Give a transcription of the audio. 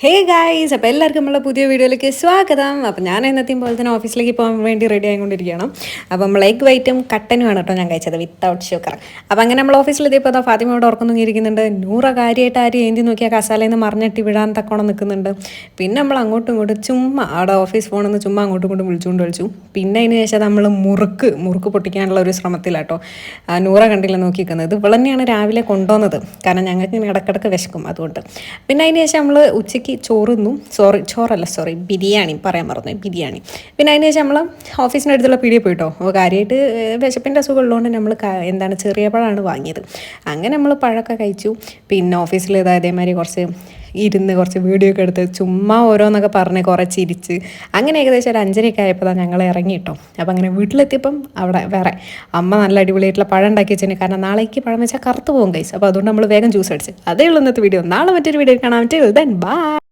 Hey guys, അപ്പോൾ എല്ലാവർക്കും നമ്മളെ പുതിയ വീഡിയോയിലേക്ക് സ്വാഗതം. അപ്പോൾ ഞാൻ എന്നത്തെയും പോലെ തന്നെ ഓഫീസിലേക്ക് പോകാൻ വേണ്ടി റെഡി ആയിക്കൊണ്ടിരിക്കുകയാണ്. അപ്പോൾ നമ്മൾ എഗ് വൈറ്റും കട്ടനുമാണ് കേട്ടോ ഞാൻ കഴിച്ചത്, വിത്തൗട്ട് ഷുഗർ. അപ്പോൾ അങ്ങനെ നമ്മൾ ഓഫീസിലെത്തിയപ്പോൾ അതാ ഫാത്തിമയോട് ഉറക്കം ഇരിക്കുന്നുണ്ട്. നൂറ കാര്യമായിട്ട് ആരും ഏന്തി നോക്കിയാൽ കസാലയിൽ നിന്ന് മറിഞ്ഞിട്ട് വിടാൻ തക്കോണം നിൽക്കുന്നുണ്ട്. പിന്നെ നമ്മൾ അങ്ങോട്ടും ഇങ്ങോട്ടും ചുമ്മാ അവിടെ ഓഫീസ് ഫോണിൽ നിന്ന് ചുമ്മാ അങ്ങോട്ടും ഇങ്ങോട്ടും വിളിച്ചു. പിന്നെ അതിന് ശേഷം നമ്മൾ മുറുക്ക് പൊട്ടിക്കാനുള്ള ഒരു ശ്രമത്തിലാട്ടോ നൂറ കണ്ടില്ല നോക്കിക്കുന്നത്. ഇത് ഇവൾ തന്നെയാണ് രാവിലെ കൊണ്ടുവന്നത്, കാരണം ഞങ്ങൾക്ക് ഇങ്ങനെ ഇടക്കിടക്ക് വിശക്കും അതുകൊണ്ട്. പിന്നെ അതിന് ശേഷം നമ്മൾ ഉച്ചയ്ക്ക് ചോറല്ല ബിരിയാണി പറയാൻ മറന്നു, ബിരിയാണി. പിന്നെ അതിന് ശേഷം നമ്മൾ ഓഫീസിൻ്റെ അടുത്തുള്ള പീടിയെ പോയിട്ടോ. അപ്പോൾ കാര്യമായിട്ട് വിശപ്പിൻ്റെ അസുഖം ഉള്ളതുകൊണ്ട് നമ്മൾ ചെറിയ പഴമാണ് വാങ്ങിയത്. അങ്ങനെ നമ്മൾ പഴമൊക്കെ കഴിച്ചു. പിന്നെ ഓഫീസിൽ അതേമാതിരി കുറച്ച് വീഡിയോ ഒക്കെ എടുത്ത് ചുമ്മാ ഓരോന്നൊക്കെ പറഞ്ഞ് കുറേ ചിരിച്ച് അങ്ങനെ ഏകദേശം ഒരു 5:30 ആയപ്പോൾ ഞങ്ങൾ ഇറങ്ങിയിട്ടോ. അപ്പോൾ അങ്ങനെ വീട്ടിലെത്തിയപ്പം അവിടെ വേറെ അമ്മ നല്ല അടിപൊളിയായിട്ടുള്ള പഴം ഉണ്ടാക്കി വെച്ചതിന്, കാരണം നാളേക്ക് പഴം വെച്ചാൽ കറുത്ത് പോകും ഗൈസ്. അപ്പോൾ അതുകൊണ്ട് നമ്മൾ വേഗം ജ്യൂസ് അടിച്ച്. അതേ ഉള്ളൂ ഇന്നത്തെ വീഡിയോ. നാളെ മറ്റൊരു വീഡിയോ കാണാൻ. ബൈ.